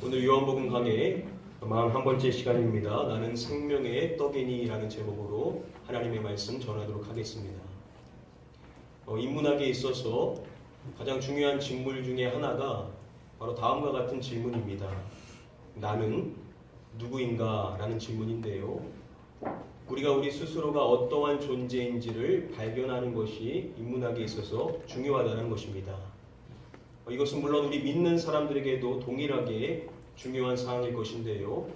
오늘 요한복음 강의 41번째 시간입니다. 나는 생명의 떡이니라는 제목으로 하나님의 말씀 전하도록 하겠습니다. 인문학에 있어서 가장 중요한 질문 중에 하나가 바로 다음과 같은 질문입니다. 나는 누구인가? 라는 질문인데요. 우리가 우리 스스로가 어떠한 존재인지를 발견하는 것이 인문학에 있어서 중요하다는 것입니다. 이것은 물론 우리 믿는 사람들에게도 동일하게 중요한 사항일 것인데요.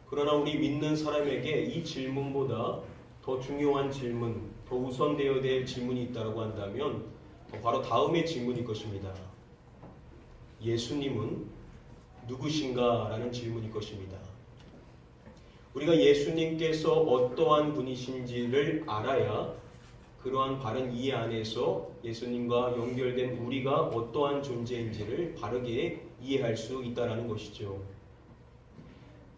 그러나 우리 믿는 사람에게 이 질문보다 더 중요한 질문, 더 우선되어야 될 질문이 있다고 한다면 바로 다음의 질문일 것입니다. 예수님은 누구신가? 라는 질문일 것입니다. 우리가 예수님께서 어떠한 분이신지를 알아야 그러한 바른 이해 안에서 예수님과 연결된 우리가 어떠한 존재인지를 바르게 이해할 수 있다는 것이죠.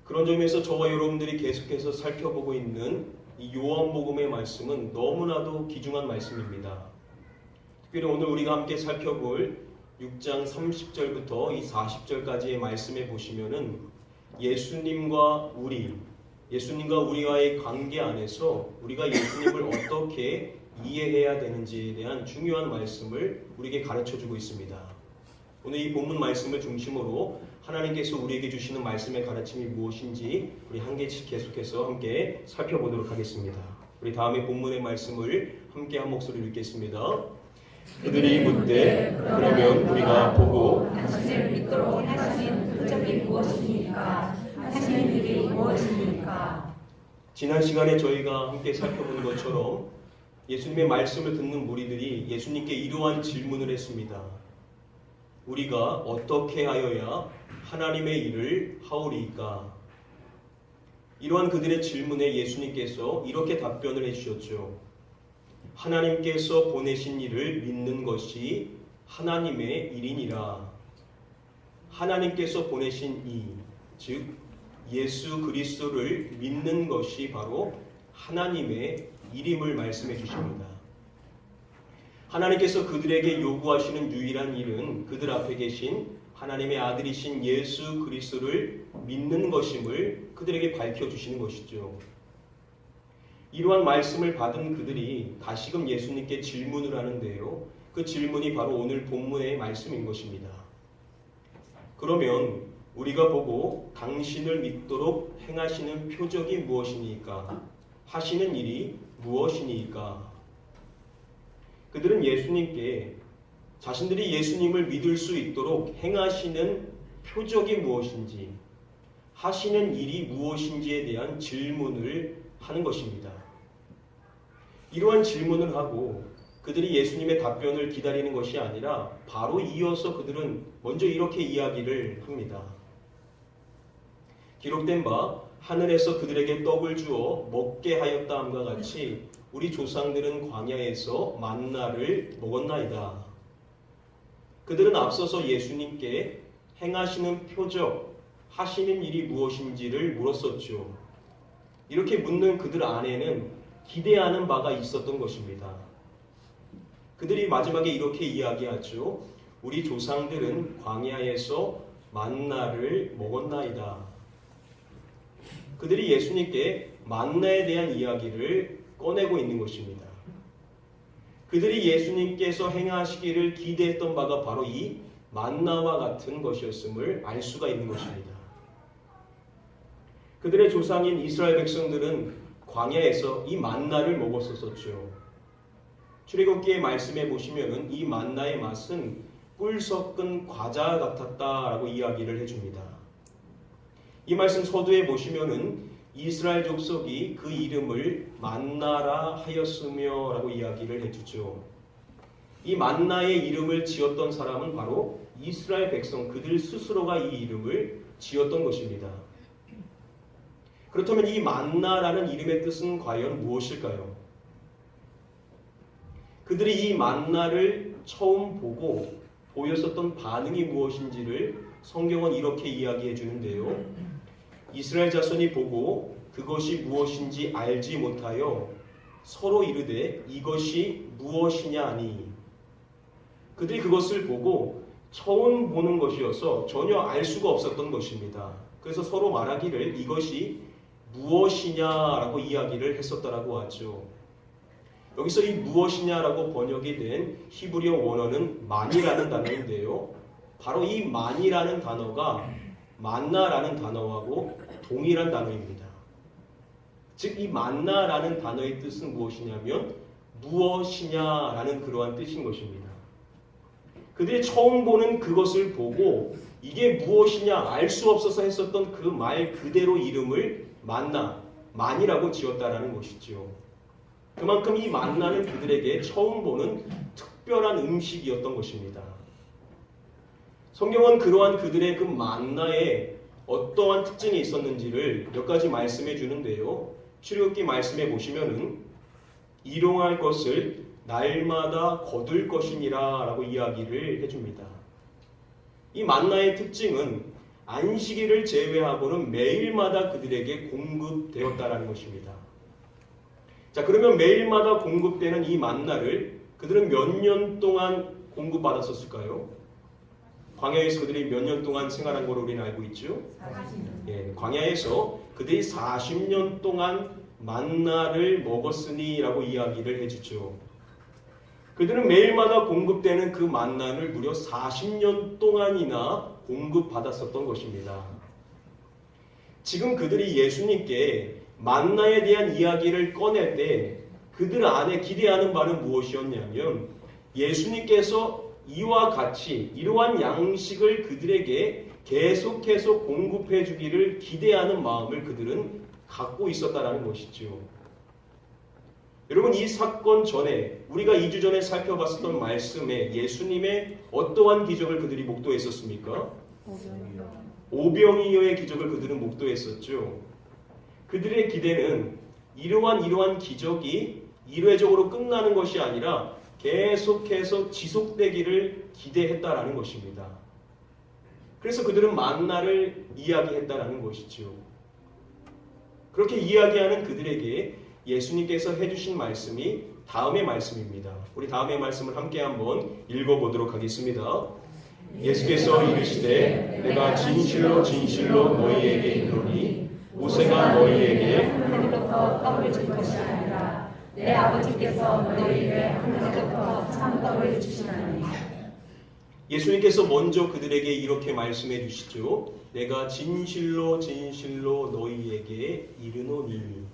그런 점에서 저와 여러분들이 계속해서 살펴보고 있는 이 요한복음의 말씀은 너무나도 귀중한 말씀입니다. 특별히 오늘 우리가 함께 살펴볼 6장 30절부터 이 40절까지의 말씀에 보시면은 예수님과 우리와의 관계 안에서 우리가 예수님을 어떻게 이해해야 되는지에 대한 중요한 말씀을 우리에게 가르쳐주고 있습니다. 오늘 이 본문 말씀을 중심으로 하나님께서 우리에게 주시는 말씀의 가르침이 무엇인지 우리 한 개씩 계속해서 함께 살펴보도록 하겠습니다. 우리 다음에 본문의 말씀을 함께 한 목소리로 읽겠습니다. 그들이 묻되 그러면 우리가 보고 당신을 믿도록 하신 표적이 무엇입니까? 하시는 일이 무엇입니까? 지난 시간에 저희가 함께 살펴본 것처럼 예수님의 말씀을 듣는 무리들이 예수님께 이러한 질문을 했습니다. 우리가 어떻게 하여야 하나님의 일을 하오리이까? 이러한 그들의 질문에 예수님께서 이렇게 답변을 해주셨죠. 하나님께서 보내신 일을 믿는 것이 하나님의 일이니라. 하나님께서 보내신 이, 즉 예수 그리스도를 믿는 것이 바로 하나님의 일임을 말씀해 주십니다. 하나님께서 그들에게 요구하시는 유일한 일은 그들 앞에 계신 하나님의 아들이신 예수 그리스도를 믿는 것임을 그들에게 밝혀주시는 것이죠. 이러한 말씀을 받은 그들이 다시금 예수님께 질문을 하는데요. 그 질문이 바로 오늘 본문의 말씀인 것입니다. 그러면 우리가 보고 당신을 믿도록 행하시는 표적이 무엇이니까? 하시는 일이 무엇이니까? 그들은 예수님께 자신들이 예수님을 믿을 수 있도록 행하시는 표적이 무엇인지, 하시는 일이 무엇인지에 대한 질문을 하는 것입니다. 이러한 질문을 하고 그들이 예수님의 답변을 기다리는 것이 아니라 바로 이어서 그들은 먼저 이렇게 이야기를 합니다. 기록된 바 하늘에서 그들에게 떡을 주어 먹게 하였다 함과 같이 우리 조상들은 광야에서 만나를 먹었나이다. 그들은 앞서서 예수님께 행하시는 표적, 하시는 일이 무엇인지를 물었었죠. 이렇게 묻는 그들 안에는 기대하는 바가 있었던 것입니다. 그들이 마지막에 이렇게 이야기하죠. 우리 조상들은 광야에서 만나를 먹었나이다. 그들이 예수님께 만나에 대한 이야기를 꺼내고 있는 것입니다. 그들이 예수님께서 행하시기를 기대했던 바가 바로 이 만나와 같은 것이었음을 알 수가 있는 것입니다. 그들의 조상인 이스라엘 백성들은 광야에서 이 만나를 먹었었죠. 출애굽기의 말씀에 보시면은 이 만나의 맛은 꿀 섞은 과자 같았다라고 이야기를 해줍니다. 이 말씀 서두에 보시면은 이스라엘 족속이 그 이름을 만나라 하였으며 라고 이야기를 해주죠. 이 만나의 이름을 지었던 사람은 바로 이스라엘 백성 그들 스스로가 이 이름을 지었던 것입니다. 그렇다면 이 만나라는 이름의 뜻은 과연 무엇일까요? 그들이 이 만나를 처음 보고 보였었던 반응이 무엇인지를 성경은 이렇게 이야기해 주는데요. 이스라엘 자손이 보고 그것이 무엇인지 알지 못하여 서로 이르되 이것이 무엇이냐 하니 그들이 그것을 보고 처음 보는 것이어서 전혀 알 수가 없었던 것입니다. 그래서 서로 말하기를 이것이 무엇이냐라고 이야기를 했었다라고 하죠. 여기서 이 무엇이냐라고 번역이 된 히브리어 원어는 만이라는 단어인데요. 바로 이 만이라는 단어가 만나라는 단어하고 동일한 단어입니다. 즉 이 만나라는 단어의 뜻은 무엇이냐면 무엇이냐라는 그러한 뜻인 것입니다. 그들이 처음 보는 그것을 보고 이게 무엇이냐 알 수 없어서 했었던 그 말 그대로 이름을 만나, 만이라고 지었다라는 것이죠. 그만큼 이 만나는 그들에게 처음 보는 특별한 음식이었던 것입니다. 성경은 그러한 그들의 그 만나에 어떠한 특징이 있었는지를 몇 가지 말씀해 주는데요. 출애굽기 말씀해 보시면은 일용할 것을 날마다 거둘 것이니라 라고 이야기를 해줍니다. 이 만나의 특징은 안식일을 제외하고는 매일마다 그들에게 공급되었다라는 것입니다. 자, 그러면 매일마다 공급되는 이 만나를 그들은 몇 년 동안 공급받았었을까요? 광야에서 그들이 몇 년 동안 생활한 걸로 우리는 알고 있죠? 40년. 예, 광야에서 그들이 40년 동안 만나를 먹었으니 라고 이야기를 해주죠. 그들은 매일마다 공급되는 그 만나를 무려 40년 동안이나 공급받았었던 것입니다. 지금 그들이 예수님께 만나에 대한 이야기를 꺼낼 때 그들 안에 기대하는 바는 무엇이었냐면 예수님께서 이와 같이 이러한 양식을 그들에게 계속해서 공급해 주기를 기대하는 마음을 그들은 갖고 있었다는 것이죠. 여러분, 이 사건 전에 우리가 2주 전에 살펴봤었던 말씀에 예수님의 어떠한 기적을 그들이 목도했었습니까? 오병이어의 기적을 그들은 목도했었죠. 그들의 기대는 이러한 기적이 일회적으로 끝나는 것이 아니라 계속해서 지속되기를 기대했다라는 것입니다. 그래서 그들은 만나를 이야기했다라는 것이죠. 그렇게 이야기하는 그들에게 예수님께서 해주신 말씀이 다음의 말씀입니다. 우리 다음의 말씀을 함께 한번 읽어보도록 하겠습니다. 예수께서 이르시되 내가 진실로 진실로 너희에게 이르노니 모세가 너희에게 하늘로부터 떡을 줄 것이 아니라 내 아버지께서 너희에게 하늘로부터 참떡을 주시나니. 예수님께서 먼저 그들에게 이렇게 말씀해 주시죠. 내가 진실로 진실로 너희에게 이르노니.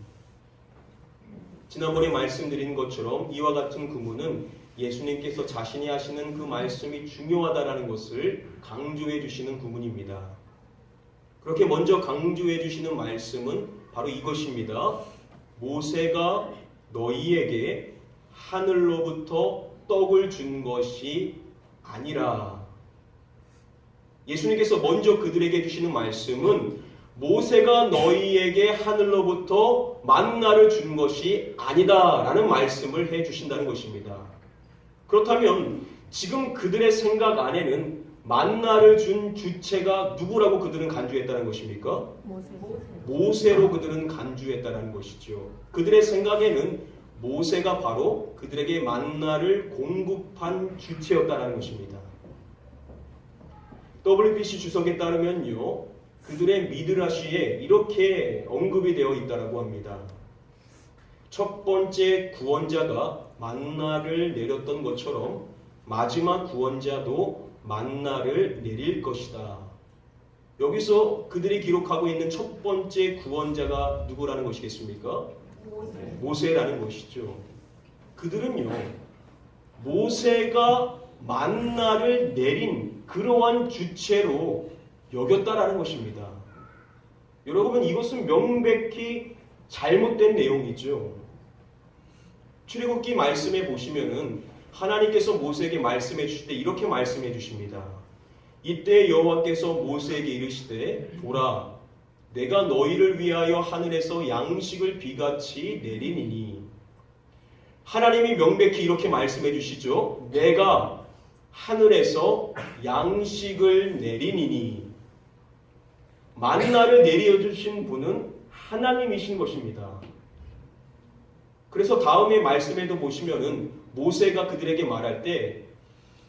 지난번에 말씀드린 것처럼 이와 같은 구문은 예수님께서 자신이 하시는 그 말씀이 중요하다라는 것을 강조해 주시는 구문입니다. 그렇게 먼저 강조해 주시는 말씀은 바로 이것입니다. 모세가 너희에게 하늘로부터 떡을 준 것이 아니라. 예수님께서 먼저 그들에게 주시는 말씀은 모세가 너희에게 하늘로부터 만나를 준 것이 아니다 라는 말씀을 해 주신다는 것입니다. 그렇다면 지금 그들의 생각 안에는 만나를 준 주체가 누구라고 그들은 간주했다는 것입니까? 모세로 그들은 간주했다는 것이죠. 그들의 생각에는 모세가 바로 그들에게 만나를 공급한 주체였다는 것입니다. WBC 주석에 따르면요, 그들의 미드라시에 이렇게 언급이 되어 있다고 합니다. 첫 번째 구원자가 만나를 내렸던 것처럼 마지막 구원자도 만나를 내릴 것이다. 여기서 그들이 기록하고 있는 첫 번째 구원자가 누구라는 것이겠습니까? 모세라는 것이죠. 그들은요, 모세가 만나를 내린 그러한 주체로 여겼다라는 것입니다. 여러분, 이것은 명백히 잘못된 내용이죠. 출애굽기 말씀에 보시면은 하나님께서 모세에게 말씀해 주실 때 이렇게 말씀해 주십니다. 이때 여호와께서 모세에게 이르시되 보라, 내가 너희를 위하여 하늘에서 양식을 비같이 내리니니. 하나님이 명백히 이렇게 말씀해 주시죠. 내가 하늘에서 양식을 내리니니. 만나를 내려주신 분은 하나님이신 것입니다. 그래서 다음의 말씀에도 보시면은 모세가 그들에게 말할 때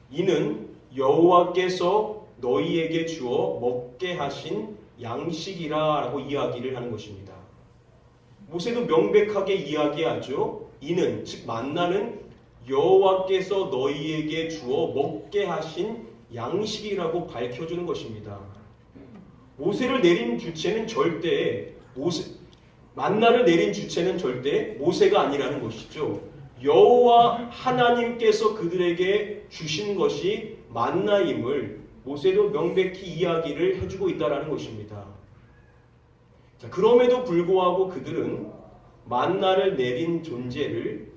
이는 여호와께서 너희에게 주어 먹게 하신 양식이라고 이야기를 하는 것입니다. 모세도 명백하게 이야기하죠. 이는 즉 만나는 여호와께서 너희에게 주어 먹게 하신 양식이라고 밝혀주는 것입니다. 모세를 내린 주체는 절대 만나를 내린 주체는 절대 모세가 아니라는 것이죠. 여호와 하나님께서 그들에게 주신 것이 만나임을 모세도 명백히 이야기를 해주고 있다는 것입니다. 자, 그럼에도 불구하고 그들은 만나를 내린 존재를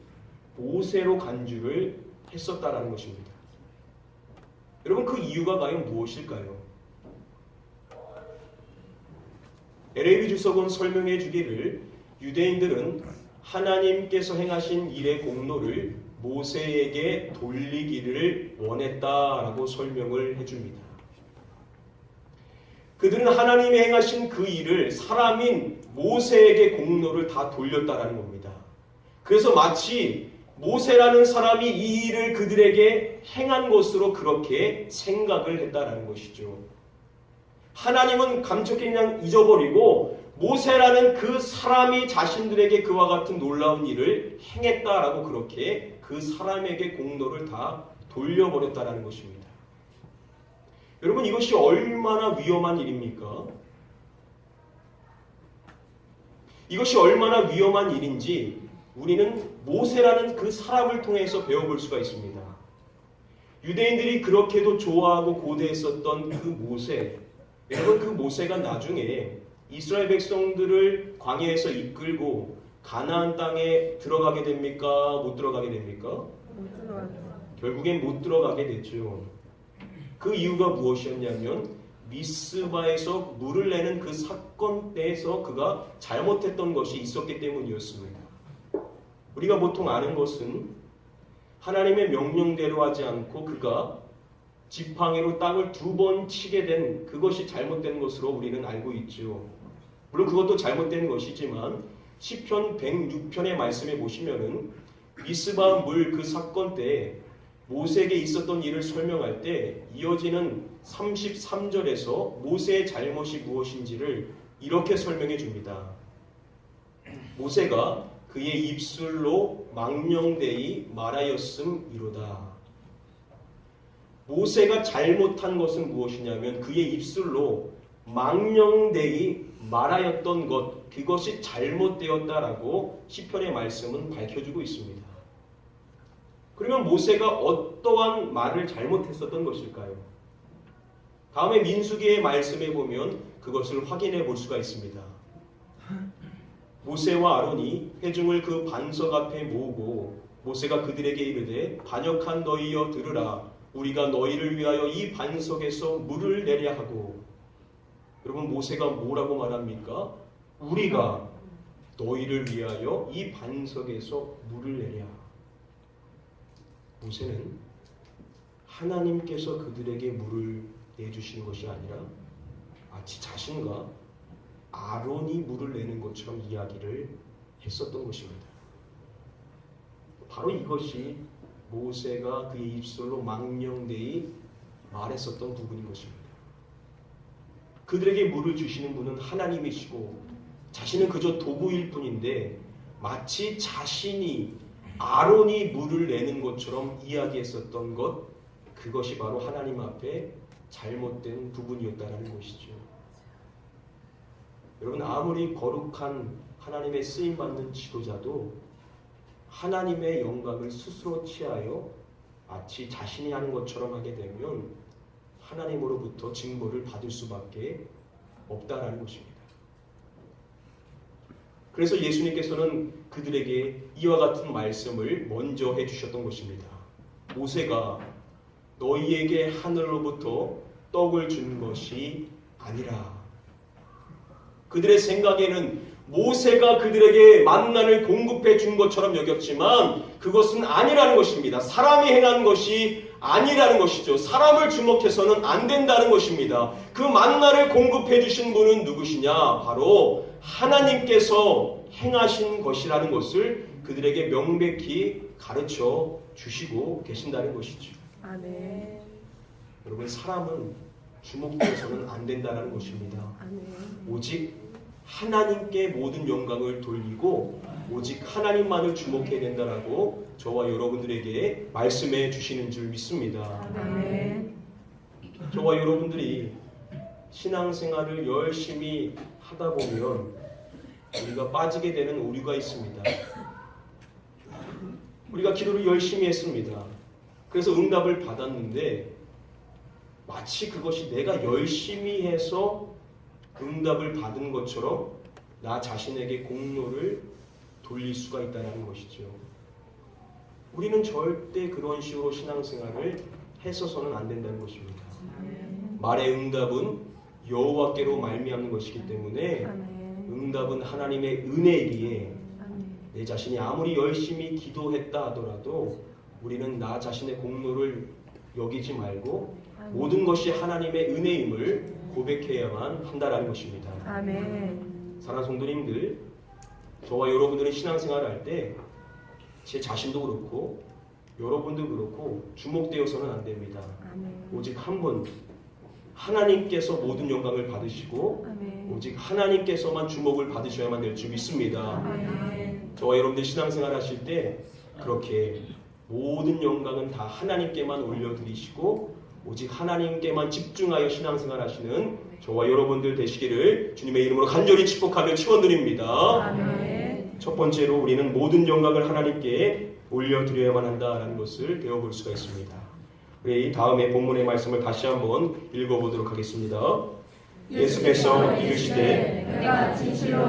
모세로 간주를 했었다라는 것입니다. 여러분, 그 이유가 과연 무엇일까요? LAB 주석은 설명해 주기를 유대인들은 하나님께서 행하신 일의 공로를 모세에게 돌리기를 원했다라고 설명을 해줍니다. 그들은 하나님이 행하신 그 일을 사람인 모세에게 공로를 다 돌렸다라는 겁니다. 그래서 마치 모세라는 사람이 이 일을 그들에게 행한 것으로 그렇게 생각을 했다라는 것이죠. 하나님은 감촉히 그냥 잊어버리고 모세라는 그 사람이 자신들에게 그와 같은 놀라운 일을 행했다라고 그렇게 그 사람에게 공로를 다 돌려버렸다라는 것입니다. 여러분, 이것이 얼마나 위험한 일입니까? 이것이 얼마나 위험한 일인지 우리는 모세라는 그 사람을 통해서 배워볼 수가 있습니다. 유대인들이 그렇게도 좋아하고 고대했었던 그 모세, 여러분, 그 모세가 나중에 이스라엘 백성들을 광야에서 이끌고 가나안 땅에 들어가게 됩니까? 못 들어가게 됩니까? 결국엔 못 들어가게 됐죠. 그 이유가 무엇이었냐면 미스바에서 물을 내는 그 사건 때에서 그가 잘못했던 것이 있었기 때문이었습니다. 우리가 보통 아는 것은 하나님의 명령대로 하지 않고 그가 지팡이로 땅을 2번 치게 된 그것이 잘못된 것으로 우리는 알고 있죠. 물론 그것도 잘못된 것이지만 시편 106편의 말씀에 보시면은 미스바 물 그 사건 때 모세에게 있었던 일을 설명할 때 이어지는 33절에서 모세의 잘못이 무엇인지를 이렇게 설명해 줍니다. 모세가 그의 입술로 망령되이 말하였음이로다. 모세가 잘못한 것은 무엇이냐면 그의 입술로 망령되이 말하였던 것, 그것이 잘못되었다라고 시편의 말씀은 밝혀주고 있습니다. 그러면 모세가 어떠한 말을 잘못했었던 것일까요? 다음에 민수기의 말씀에 보면 그것을 확인해 볼 수가 있습니다. 모세와 아론이 회중을 그 반석 앞에 모으고 모세가 그들에게 이르되 반역한 너희여 들으라. 우리가 너희를 위하여 이 반석에서 물을 내려 하고. 여러분, 모세가 뭐라고 말합니까? 우리가 너희를 위하여 이 반석에서 물을 내려. 모세는 하나님께서 그들에게 물을 내주시는 것이 아니라 마치 자신과 아론이 물을 내는 것처럼 이야기를 했었던 것입니다. 바로 이것이 모세가 그의 입술로 망령되이 말했었던 부분인 것입니다. 그들에게 물을 주시는 분은 하나님이시고 자신은 그저 도구일 뿐인데 마치 자신이 아론이 물을 내는 것처럼 이야기했었던 것, 그것이 바로 하나님 앞에 잘못된 부분이었다는 것이죠. 여러분, 아무리 거룩한 하나님의 쓰임받는 지도자도 하나님의 영광을 스스로 취하여 마치 자신이 하는 것처럼 하게 되면 하나님으로부터 징벌을 받을 수밖에 없다라는 것입니다. 그래서 예수님께서는 그들에게 이와 같은 말씀을 먼저 해주셨던 것입니다. 모세가 너희에게 하늘로부터 떡을 준 것이 아니라. 그들의 생각에는 모세가 그들에게 만나를 공급해 준 것처럼 여겼지만 그것은 아니라는 것입니다. 사람이 행한 것이 아니라는 것이죠. 사람을 주목해서는 안 된다는 것입니다. 그 만나를 공급해 주신 분은 누구시냐? 바로 하나님께서 행하신 것이라는 것을 그들에게 명백히 가르쳐 주시고 계신다는 것이죠. 아멘. 여러분, 사람은 주목되어서는 안 된다는 것입니다. 오직 하나님께 모든 영광을 돌리고 오직 하나님만을 주목해야 된다라고 저와 여러분들에게 말씀해 주시는 줄 믿습니다. 저와 여러분들이 신앙생활을 열심히 하다 보면 우리가 빠지게 되는 오류가 있습니다. 우리가 기도를 열심히 했습니다. 그래서 응답을 받았는데 마치 그것이 내가 열심히 해서 응답을 받은 것처럼 나 자신에게 공로를 돌릴 수가 있다는 것이죠. 우리는 절대 그런 식으로 신앙생활을 해서서는 안 된다는 것입니다. 말의 응답은 여호와께로 말미암는 것이기 때문에 응답은 하나님의 은혜이기에 내 자신이 아무리 열심히 기도했다 하더라도 우리는 나 자신의 공로를 여기지 말고 모든 것이 하나님의 은혜임을 고백해야만 한다라는 것입니다. 사랑하는 성도님들, 저와 여러분들은 신앙생활을 할 때 제 자신도 그렇고 여러분도 그렇고 주목되어서는 안 됩니다. 오직 한 분 하나님께서 모든 영광을 받으시고 오직 하나님께서만 주목을 받으셔야만 될 줄 믿습니다. 저와 여러분들 신앙생활 하실 때 그렇게 모든 영광은 다 하나님께만 올려드리시고 오직 하나님께만 집중하여 신앙생활 하시는 저와 여러분들 되시기를 주님의 이름으로 간절히 축복하며 축원드립니다. 첫 번째로 우리는 모든 영광을 하나님께 올려드려야만 한다라는 것을 배워볼 수가 있습니다. 우리 다음에 본문의 말씀을 다시 한번 읽어보도록 하겠습니다. 예수께서 이르시되 내가 진실로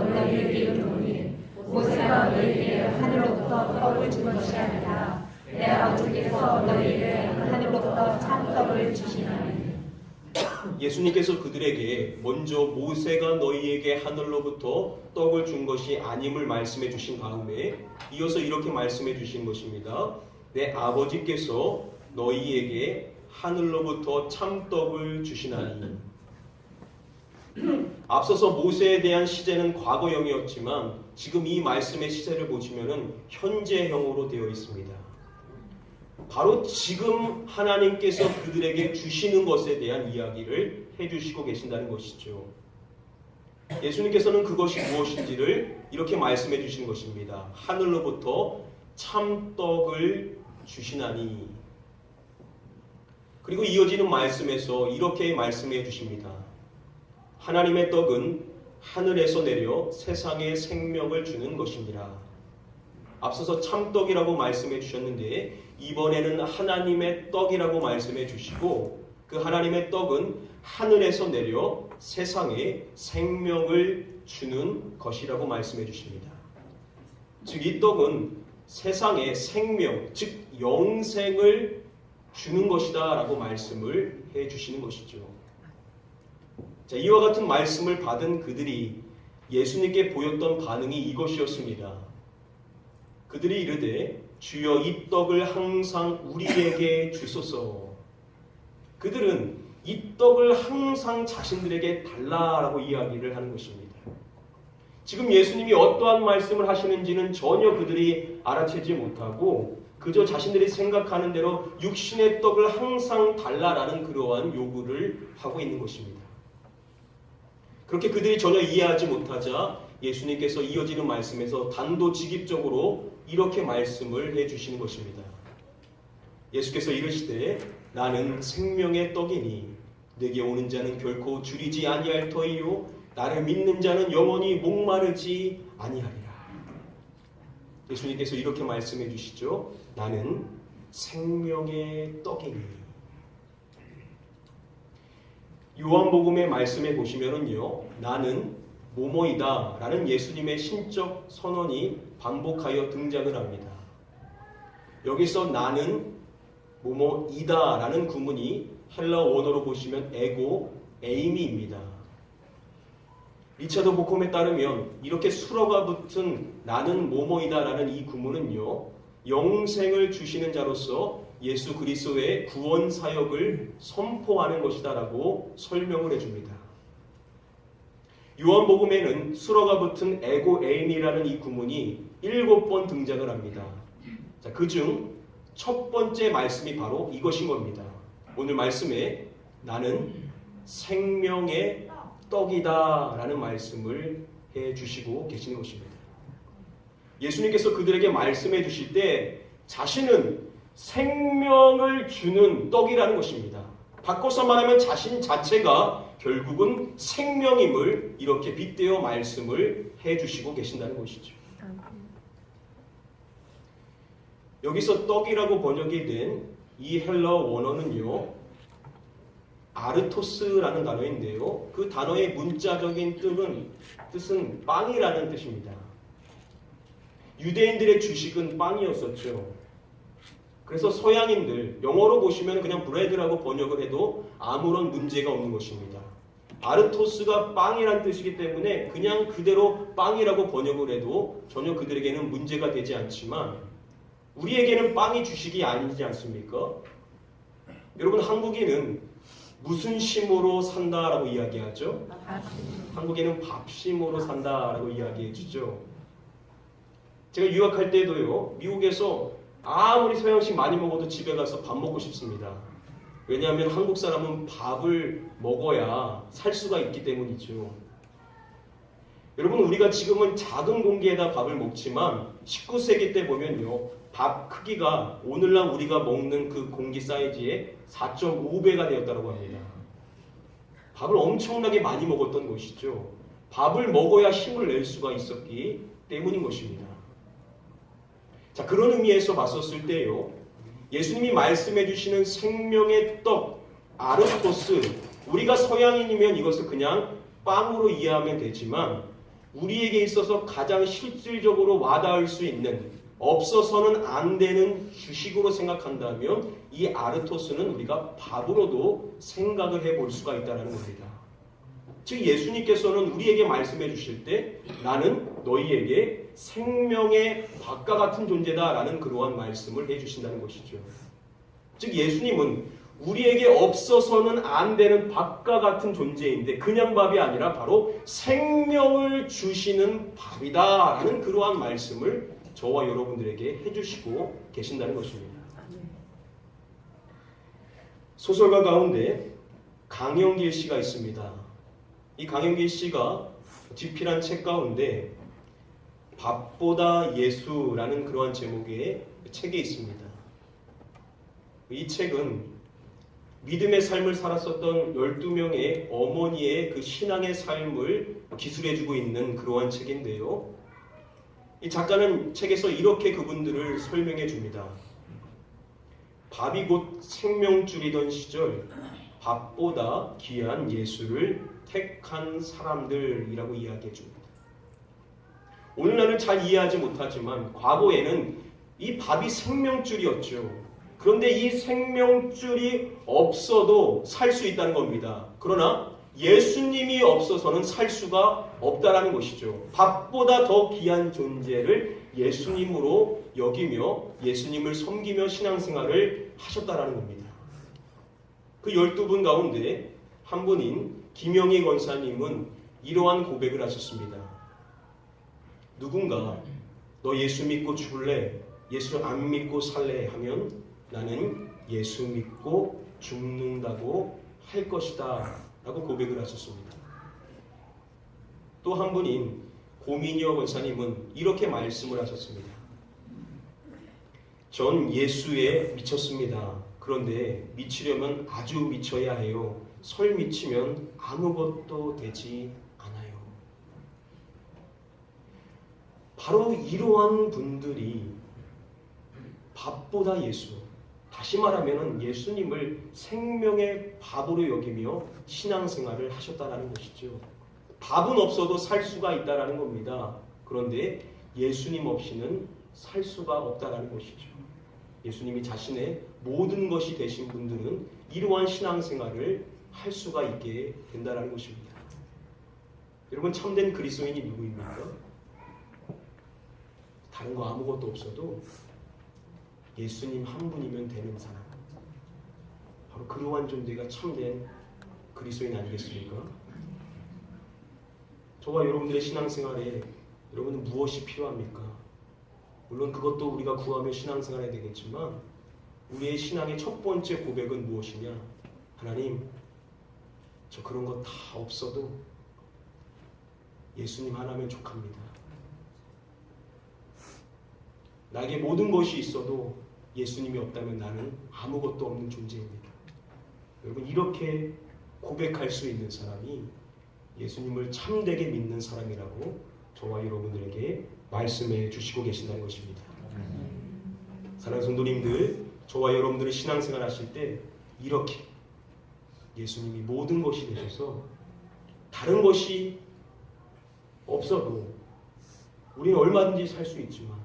너희에게 이르노니 모세가 너희에게 하늘로부터 떡을 준 것이 아니라 내 아버지께서 너희에게 하늘로부터 참떡을 주시나니. 예수님께서 그들에게 먼저 모세가 너희에게 하늘로부터 떡을 준 것이 아님을 말씀해 주신 다음에 이어서 이렇게 말씀해 주신 것입니다. 내 아버지께서 너희에게 하늘로부터 참떡을 주시나니. 앞서서 모세에 대한 시제는 과거형이었지만 지금 이 말씀의 시제를 보시면은 현재형으로 되어 있습니다. 바로 지금 하나님께서 그들에게 주시는 것에 대한 이야기를 해주시고 계신다는 것이죠. 예수님께서는 그것이 무엇인지를 이렇게 말씀해 주시는 것입니다. 하늘로부터 참떡을 주시나니. 그리고 이어지는 말씀에서 이렇게 말씀해 주십니다. 하나님의 떡은 하늘에서 내려 세상에 생명을 주는 것이니라. 앞서서 참떡이라고 말씀해 주셨는데 이번에는 하나님의 떡이라고 말씀해 주시고 그 하나님의 떡은 하늘에서 내려 세상에 생명을 주는 것이라고 말씀해 주십니다. 즉 이 떡은 세상에 생명, 즉 영생을 주는 것이다 라고 말씀을 해 주시는 것이죠. 자, 이와 같은 말씀을 받은 그들이 예수님께 보였던 반응이 이것이었습니다. 그들이 이르되 주여 이 떡을 항상 우리에게 주소서. 그들은 이 떡을 항상 자신들에게 달라라고 이야기를 하는 것입니다. 지금 예수님이 어떠한 말씀을 하시는지는 전혀 그들이 알아채지 못하고 그저 자신들이 생각하는 대로 육신의 떡을 항상 달라라는 그러한 요구를 하고 있는 것입니다. 그렇게 그들이 전혀 이해하지 못하자 예수님께서 이어지는 말씀에서 단도직입적으로 이렇게 말씀을 해주시는 것입니다. 예수께서 이르시되 나는 생명의 떡이니 내게 오는 자는 결코 줄이지 아니할 터이요 나를 믿는 자는 영원히 목마르지 아니하리라. 예수님께서 이렇게 말씀해 주시죠. 나는 생명의 떡이니. 요한복음의 말씀에 보시면은요, 나는 뭐뭐이다 라는 예수님의 신적 선언이 반복하여 등장을 합니다. 여기서 나는 뭐뭐이다 라는 구문이 헬라 원어로 보시면 에고 에이미입니다. 리차드 보콤에 따르면 이렇게 수로가 붙은 나는 뭐뭐이다 라는 이 구문은요, 영생을 주시는 자로서 예수 그리스도의 구원 사역을 선포하는 것이다 라고 설명을 해줍니다. 요한복음에는 수로가 붙은 에고 에임이라는 이 구문이 7번 등장을 합니다. 자, 그중 첫 번째 말씀이 바로 이것인 겁니다. 오늘 말씀에 나는 생명의 떡이다 라는 말씀을 해주시고 계시는 것입니다. 예수님께서 그들에게 말씀해 주실 때 자신은 생명을 주는 떡이라는 것입니다. 바꿔서 말하면 자신 자체가 결국은 생명임을 이렇게 빗대어 말씀을 해주시고 계신다는 것이죠. 여기서 떡이라고 번역이 된 이 헬러 원어는요, 아르토스라는 단어인데요. 그 단어의 문자적인 뜻은 빵이라는 뜻입니다. 유대인들의 주식은 빵이었었죠. 그래서 서양인들, 영어로 보시면 그냥 브레드라고 번역을 해도 아무런 문제가 없는 것입니다. 아르토스가 빵이란 뜻이기 때문에 그냥 그대로 빵이라고 번역을 해도 전혀 그들에게는 문제가 되지 않지만 우리에게는 빵이 주식이 아니지 않습니까? 여러분, 한국인은 무슨 심으로 산다라고 이야기하죠? 한국에는 밥심으로 산다라고 이야기해 주죠. 제가 유학할 때도요, 미국에서 아무리 서양식 많이 먹어도 집에 가서 밥 먹고 싶습니다. 왜냐하면 한국 사람은 밥을 먹어야 살 수가 있기 때문이죠. 여러분, 우리가 지금은 작은 공기에다 밥을 먹지만 19세기 때 보면요, 밥 크기가 오늘날 우리가 먹는 그 공기 사이즈의 4.5배가 되었다고 합니다. 밥을 엄청나게 많이 먹었던 것이죠. 밥을 먹어야 힘을 낼 수가 있었기 때문인 것입니다. 자, 그런 의미에서 봤었을 때요, 예수님이 말씀해 주시는 생명의 떡, 아르토스, 우리가 서양인이면 이것을 그냥 빵으로 이해하면 되지만 우리에게 있어서 가장 실질적으로 와닿을 수 있는, 없어서는 안 되는 주식으로 생각한다면 이 아르토스는 우리가 밥으로도 생각을 해볼 수가 있다는 겁니다. 즉 예수님께서는 우리에게 말씀해 주실 때 나는 너희에게 생명의 밥과 같은 존재다라는 그러한 말씀을 해주신다는 것이죠. 즉 예수님은 우리에게 없어서는 안 되는 밥과 같은 존재인데 그냥 밥이 아니라 바로 생명을 주시는 밥이다라는 그러한 말씀을 저와 여러분들에게 해주시고 계신다는 것입니다. 소설가 가운데 강영길 씨가 있습니다. 이 강영길 씨가 집필한 책 가운데 밥보다 예수라는 그러한 제목의 책이 있습니다. 이 책은 믿음의 삶을 살았었던 12명의 어머니의 그 신앙의 삶을 기술해주고 있는 그러한 책인데요. 이 작가는 책에서 이렇게 그분들을 설명해 줍니다. 밥이 곧 생명줄이던 시절 밥보다 귀한 예수를 택한 사람들이라고 이야기해 줍니다. 오늘날은 잘 이해하지 못하지만 과거에는 이 밥이 생명줄이었죠. 그런데 이 생명줄이 없어도 살 수 있다는 겁니다. 그러나 예수님이 없어서는 살 수가 없다라는 것이죠. 밥보다 더 귀한 존재를 예수님으로 여기며 예수님을 섬기며 신앙생활을 하셨다라는 겁니다. 그 12분 가운데 한 분인 김영희 권사님은 이러한 고백을 하셨습니다. 누군가 너 예수 믿고 죽을래? 예수 안 믿고 살래? 하면 나는 예수 믿고 죽는다고 할 것이다 라고 고백을 하셨습니다. 또 한 분인 고민여 권사님은 이렇게 말씀을 하셨습니다. 전 예수에 미쳤습니다. 그런데 미치려면 아주 미쳐야 해요. 설 미치면 아무것도 되지 않아요. 바로 이러한 분들이 밥보다 예수, 다시 말하면 예수님을 생명의 밥으로 여기며 신앙생활을 하셨다는 것이죠. 밥은 없어도 살 수가 있다는 겁니다. 그런데 예수님 없이는 살 수가 없다는 것이죠. 예수님이 자신의 모든 것이 되신 분들은 이러한 신앙생활을 할 수가 있게 된다는 것입니다. 여러분, 참된 그리스도인이 누구입니까? 다른 거 아무것도 없어도 예수님 한 분이면 되는 사람, 바로 그러한 존재가 참된 그리스도인 아니겠습니까? 저와 여러분들의 신앙생활에 여러분은 무엇이 필요합니까? 물론 그것도 우리가 구하며 신앙생활해야 되겠지만 우리의 신앙의 첫 번째 고백은 무엇이냐? 하나님, 저 그런 거 다 없어도 예수님 하나면 족합니다. 나에게 모든 것이 있어도 예수님이 없다면 나는 아무것도 없는 존재입니다. 여러분, 이렇게 고백할 수 있는 사람이 예수님을 참되게 믿는 사람이라고 저와 여러분들에게 말씀해 주시고 계신다는 것입니다. 사랑하는 성도님들, 저와 여러분들이 신앙생활 하실 때 이렇게 예수님이 모든 것이 되셔서 다른 것이 없어도 우리는 얼마든지 살 수 있지만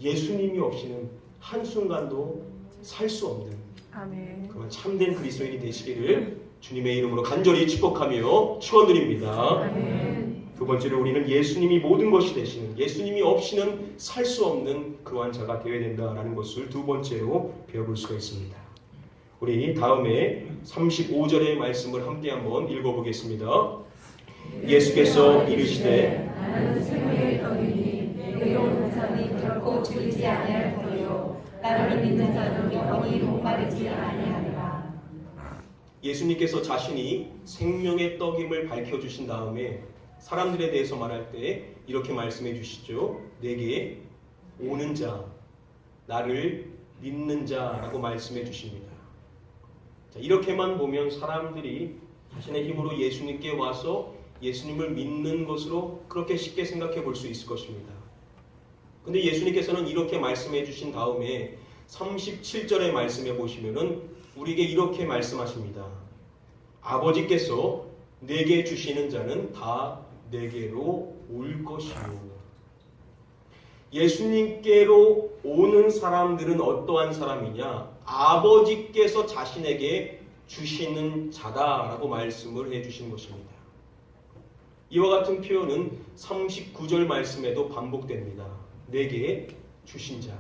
예수님이 없이는 한순간도 살 수 없는 아멘. 그런 참된 그리스도인이 되시기를 주님의 이름으로 간절히 축복하며 축원드립니다. 아멘. 두 번째로 우리는 예수님이 모든 것이 되시는, 예수님이 없이는 살 수 없는 그러한 자가 되어야 된다라는 것을 두 번째로 배워볼 수가 있습니다. 우리 다음에 35절의 말씀을 함께 한번 읽어보겠습니다. 예수께서 이르시되 나는 생명의 떡이니 내게 오는 자니 결코 줄이지 아니할 터요 나를 믿는 자는 영원히 목마르지 아니하리라. 예수님께서 자신이 생명의 떡임을 밝혀주신 다음에 사람들에 대해서 말할 때 이렇게 말씀해 주시죠. 내게 오는 자, 나를 믿는 자라고 말씀해 주십니다. 자, 이렇게만 보면 사람들이 자신의 힘으로 예수님께 와서 예수님을 믿는 것으로 그렇게 쉽게 생각해 볼 수 있을 것입니다. 근데 예수님께서는 이렇게 말씀해 주신 다음에 37절의 말씀에 보시면은 우리에게 이렇게 말씀하십니다. 아버지께서 내게 주시는 자는 다 내게로 올 것이요. 예수님께로 오는 사람들은 어떠한 사람이냐? 아버지께서 자신에게 주시는 자다라고 말씀을 해주신 것입니다. 이와 같은 표현은 39절 말씀에도 반복됩니다. 내게 주신 자.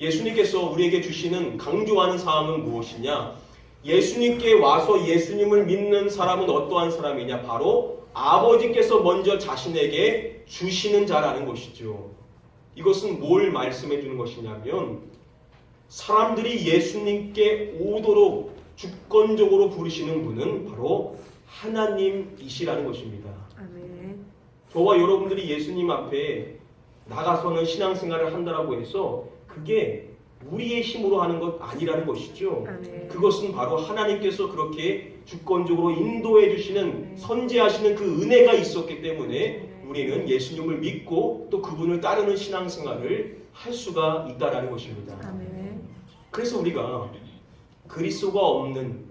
예수님께서 우리에게 주시는 강조하는 사항은 무엇이냐? 예수님께 와서 예수님을 믿는 사람은 어떠한 사람이냐? 바로 아버지께서 먼저 자신에게 주시는 자라는 것이죠. 이것은 뭘 말씀해 주는 것이냐면 사람들이 예수님께 오도록 주권적으로 부르시는 분은 바로 하나님이시라는 것입니다. 아멘. 저와 여러분들이 예수님 앞에 나가서는 신앙생활을 한다라고 해서 그게 우리의 힘으로 하는 것 아니라는 것이죠. 아멘. 그것은 바로 하나님께서 그렇게 주권적으로 인도해 주시는 선제하시는 그 은혜가 있었기 때문에 우리는 예수님을 믿고 또 그분을 따르는 신앙생활을 할 수가 있다라는 것입니다. 아멘. 그래서 우리가 그리스도가 없는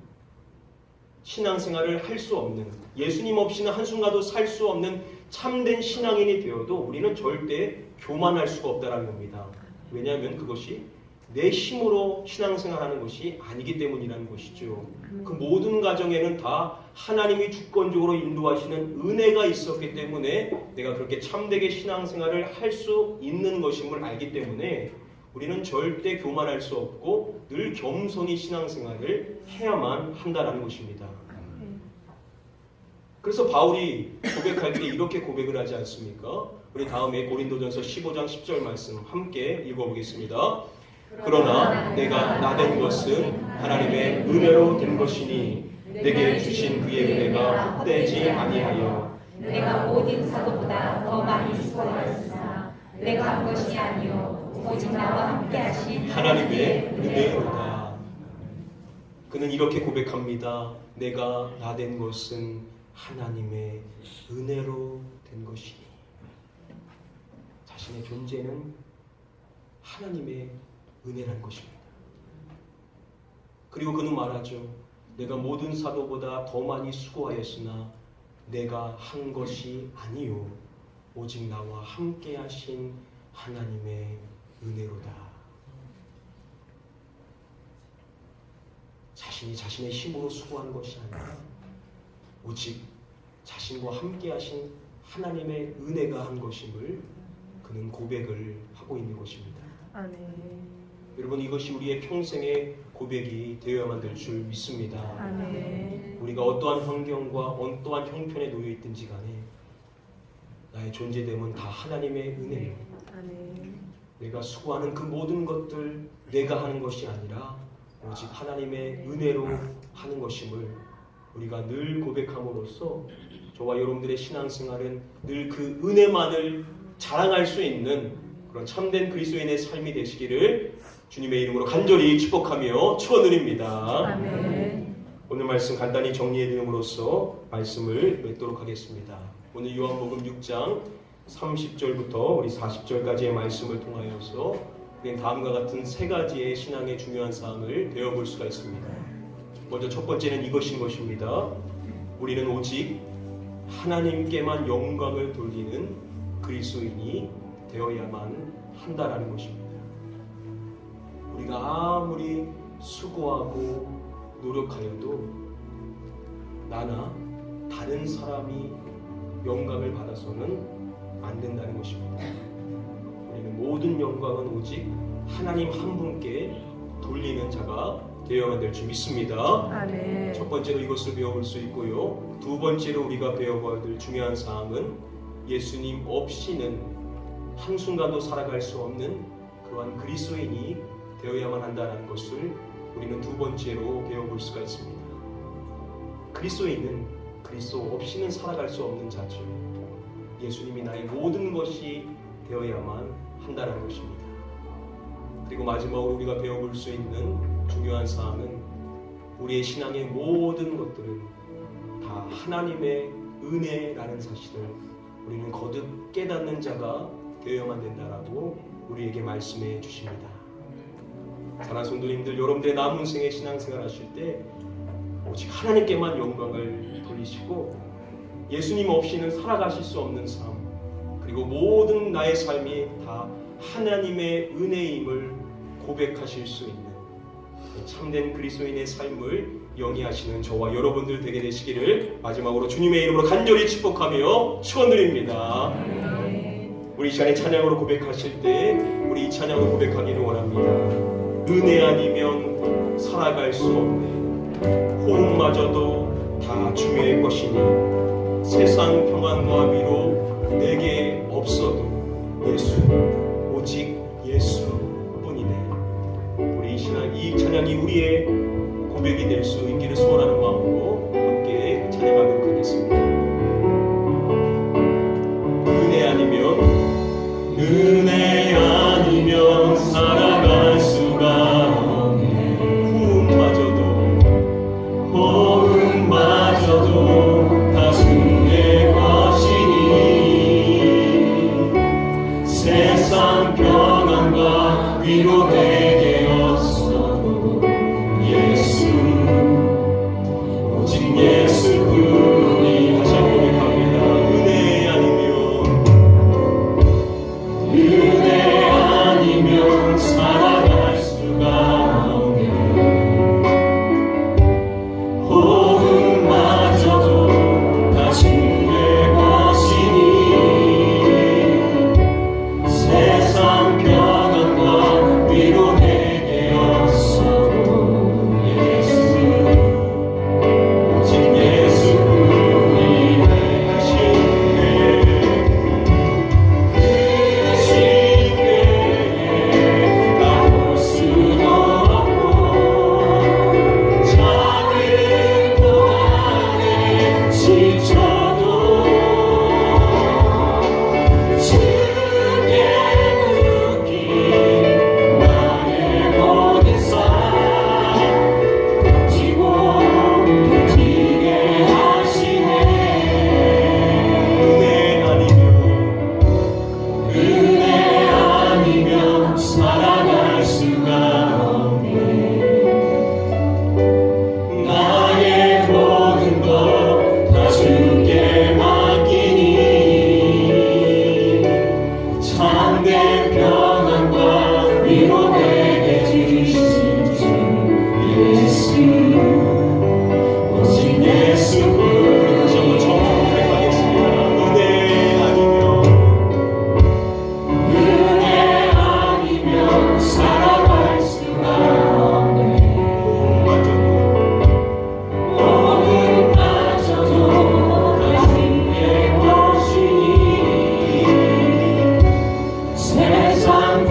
신앙생활을 할 수 없는, 예수님 없이는 한순간도 살 수 없는 참된 신앙인이 되어도 우리는 절대 교만할 수가 없다는 겁니다. 왜냐하면 그것이 내 힘으로 신앙생활하는 것이 아니기 때문이라는 것이죠. 그 모든 가정에는 다 하나님이 주권적으로 인도하시는 은혜가 있었기 때문에 내가 그렇게 참되게 신앙생활을 할 수 있는 것임을 알기 때문에 우리는 절대 교만할 수 없고 늘 겸손히 신앙생활을 해야만 한다는 것입니다. 그래서 바울이 고백할 때 이렇게 고백을 하지 않습니까? 우리 다음에 고린도전서 15장 10절 말씀 함께 읽어보겠습니다. 그러나 내가 나된 것은 하나님의 은혜로 된 것이니 내게 주신 그의 은혜가 헛되지 아니하여 내가 모든 사도보다 더 많이 수고하였으나 내가 한 것이 아니요 오직 나와 함께 하신 하나님의 은혜로다. 그는 이렇게 고백합니다. 내가 나된 것은 하나님의 은혜로 된 것이니. 자신의 존재는 하나님의 은혜라는 것입니다. 그리고 그는 말하죠. 내가 모든 사도보다 더 많이 수고하였으나 내가 한 것이 아니요 오직 나와 함께 하신 하나님의 은혜로다. 자신이 자신의 힘으로 수고한 것이 아니라 오직 자신과 함께 하신 하나님의 은혜가 한 것임을 그는 고백을 하고 있는 것입니다. 아멘. 여러분, 이것이 우리의 평생의 고백이 되어야만 될 줄 믿습니다. 아멘. 우리가 어떠한 환경과 어떠한 형편에 놓여 있든지 간에 나의 존재됨은 다 하나님의 은혜예요. 아멘. 내가 수고하는 그 모든 것들 내가 하는 것이 아니라 오직 하나님의 은혜로 하는 것임을 우리가 늘 고백함으로써 저와 여러분들의 신앙생활은 늘 그 은혜만을 자랑할 수 있는 그런 참된 그리스도인의 삶이 되시기를 주님의 이름으로 간절히 축복하며 축원드립니다. 아멘. 오늘 말씀 간단히 정리해 드림으로써 말씀을 맺도록 하겠습니다. 오늘 요한복음 6장 30절부터 우리 40절까지의 말씀을 통하여서 우리는 다음과 같은 세 가지의 신앙의 중요한 사항을 배워볼 수가 있습니다. 먼저 첫 번째는 이것인 것입니다. 우리는 오직 하나님께만 영광을 돌리는 그리스도인이 되어야만 한다라는 것입니다. 우리가 아무리 수고하고 노력하여도 나나 다른 사람이 영광을 받아서는 안 된다는 것입니다. 우리는 모든 영광은 오직 하나님 한 분께 돌리는 자가 되어야만 될 줄 믿습니다. 아멘. 첫 번째로 이것을 배워볼 수 있고요. 두 번째로 우리가 배워봐야 될 중요한 사항은 예수님 없이는 한순간도 살아갈 수 없는 그러한 그리스도인이 되어야만 한다는 것을 우리는 두 번째로 배워볼 수가 있습니다. 그리스도인은 그리스도 없이는 살아갈 수 없는 자죠. 예수님이 나의 모든 것이 되어야만 한다는 것입니다. 그리고 마지막으로 우리가 배워볼 수 있는 중요한 사항은 우리의 신앙의 모든 것들은 다 하나님의 은혜라는 사실을 우리는 거듭 깨닫는 자가 되어야만 된다라고 우리에게 말씀해 주십니다. 사랑하는 성도님들, 여러분들의 남은 생의 신앙생활 하실 때 오직 하나님께만 영광을 돌리시고 예수님 없이는 살아가실 수 없는 삶, 그리고 모든 나의 삶이 다 하나님의 은혜임을 고백하실 수 있는 참된 그리스도인의 삶을 영위하시는 저와 여러분들 되게 되시기를 마지막으로 주님의 이름으로 간절히 축복하며 축원드립니다. 우리 이 시간에 찬양으로 고백하실 때 우리 이 찬양을 고백하기를 원합니다. 은혜 아니면 살아갈 수 없네. 호흡마저도 다 주의 것이니 세상 평안과 위로 내게 없어도 예수, 오직 예수뿐이네. 우리 이 신앙, 이 찬양이 우리의 고백이 될 수 있기를 소원하는 마음으로 함께 찬양하도록 하겠습니다. 은혜 아니면 살아갈 수가 없네. 호흡마저도 다 주의 것이니 세상 평안과 위로 되게 없어도 예수, 오직 예수뿐이. 다시 한번 고백합니다. 은혜 아니면 살아갈 수가 없네. 호흡마저도 다 주의 것이니 세상 평안과 위로 내게 없어도 예수, 오직 예수뿐이네. 세상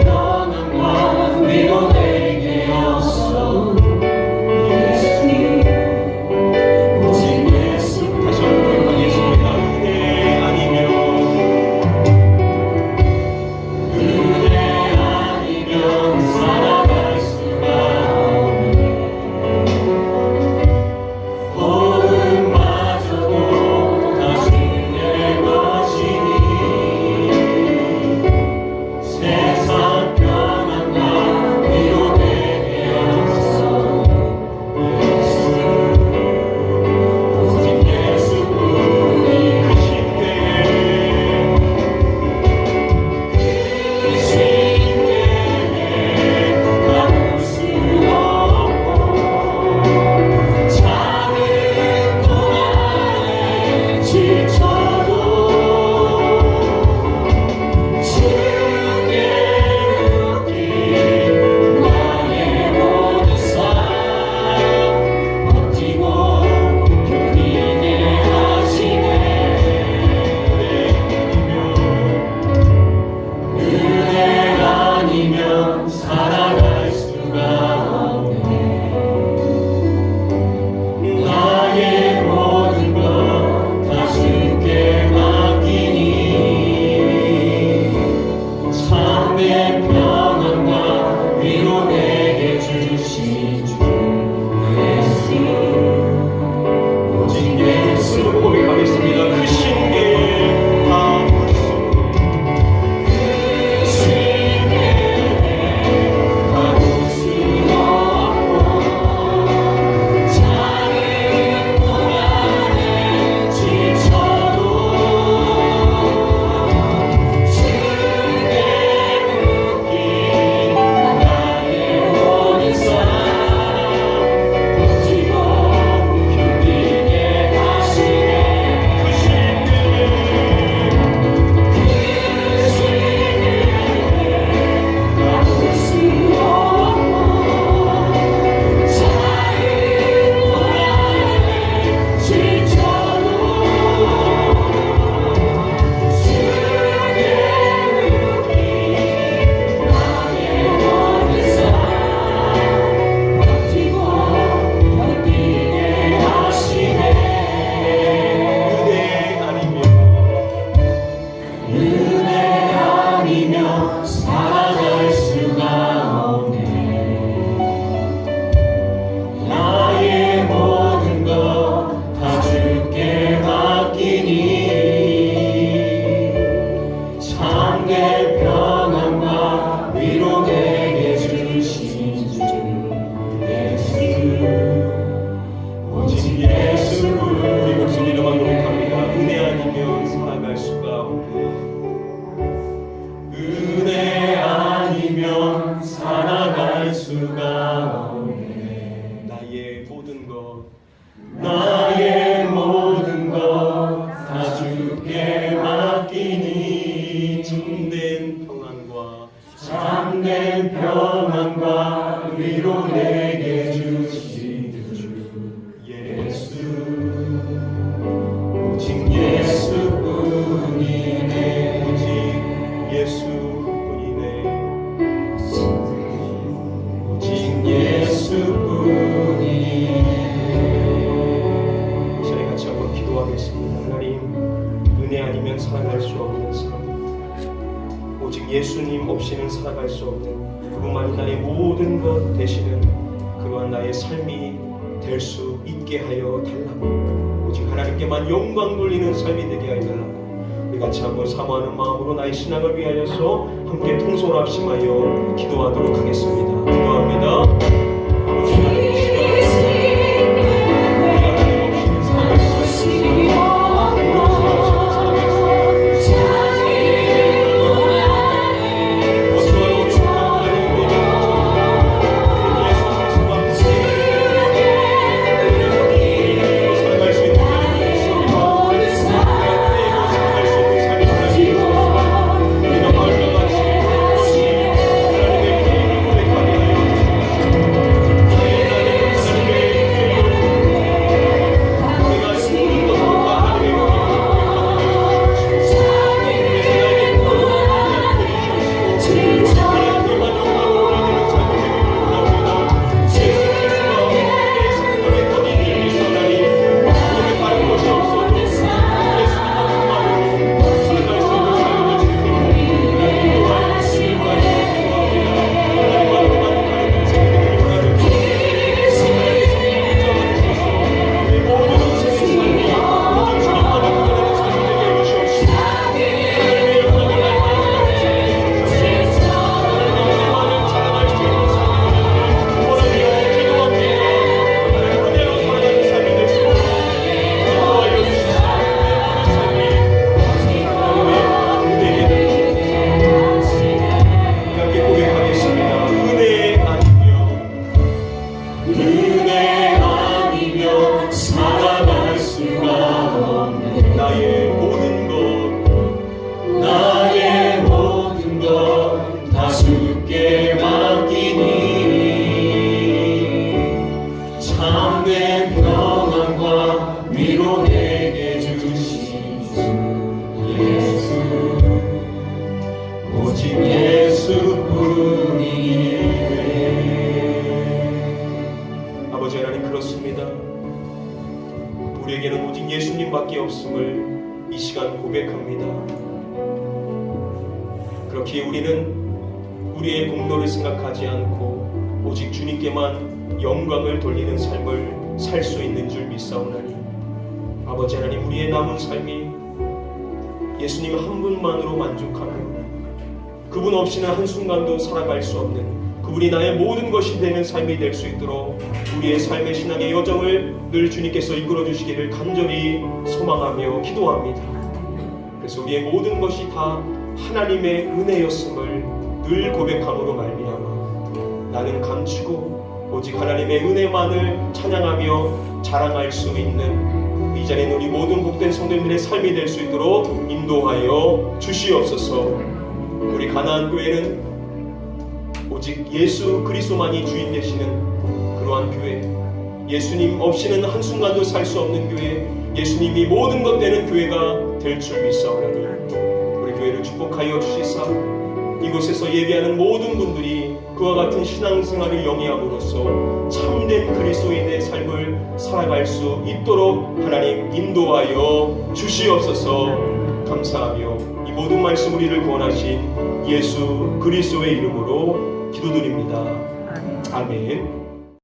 한번 기도하겠습니다. 하나님, 은혜 아니면 살아갈 수 없는 삶, 오직 예수님 없이는 살아갈 수 없는, 그분만이 나의 모든 것 되시는 그러한 나의 삶이 될 수 있게 하여 달라고, 오직 하나님께만 영광 돌리는 삶이 되게 하여 달라고 우리 같이 한번 사모하는 마음으로 나의 신앙을 위하여서 함께 통솔합심하여 기도하도록 하겠습니다. 기도합니다. 아버지 하나님, 이 시간 우리가 하나님 없이는 살아갈 수 없습니다. 아버지 하나님, 그렇습니다. 우리에게는 오직 예수님밖에 없음을 이 시간 고백합니다. 그렇기에 우리는 우리의 공로를 생각하지 않고 오직 주님께만 영광을 돌리는 삶을 살 수 있는 줄 믿사오나니, 아버지 하나님, 우리의 남은 삶이 예수님 한 분만으로 만족하며 그분 없이는 한순간도 살아갈 수 없는, 그분이 나의 모든 것이 되는 삶이 될 수 있도록 우리의 삶의 신앙의 여정을 늘 주님께서 이끌어 주시기를 간절히 소망하며 기도합니다. 그래서 우리의 모든 것이 다 하나님의 은혜였음을 늘 고백함으로 말미암아 나는 감추고 오직 하나님의 은혜만을 찬양하며 자랑할 수 있는 이 자리에 우리 모든 복된 성도님들의 삶이 될 수 있도록 인도하여 주시옵소서. 우리 가나안 교회는 오직 예수 그리스도만이 주인 되시는 그러한 교회, 예수님 없이는 한순간도 살 수 없는 교회, 예수님이 모든 것 되는 교회가 될 줄 믿사오나니 우리 교회를 축복하여 주시사 이곳에서 예배하는 모든 분들이 그와 같은 신앙생활을 영위함으로써 참된 그리스도인의 삶을 살아갈 수 있도록 하나님 인도하여 주시옵소서. 감사하며 이 모든 말씀 우리를 구원하신 예수 그리스도의 이름으로 기도드립니다. 아멘.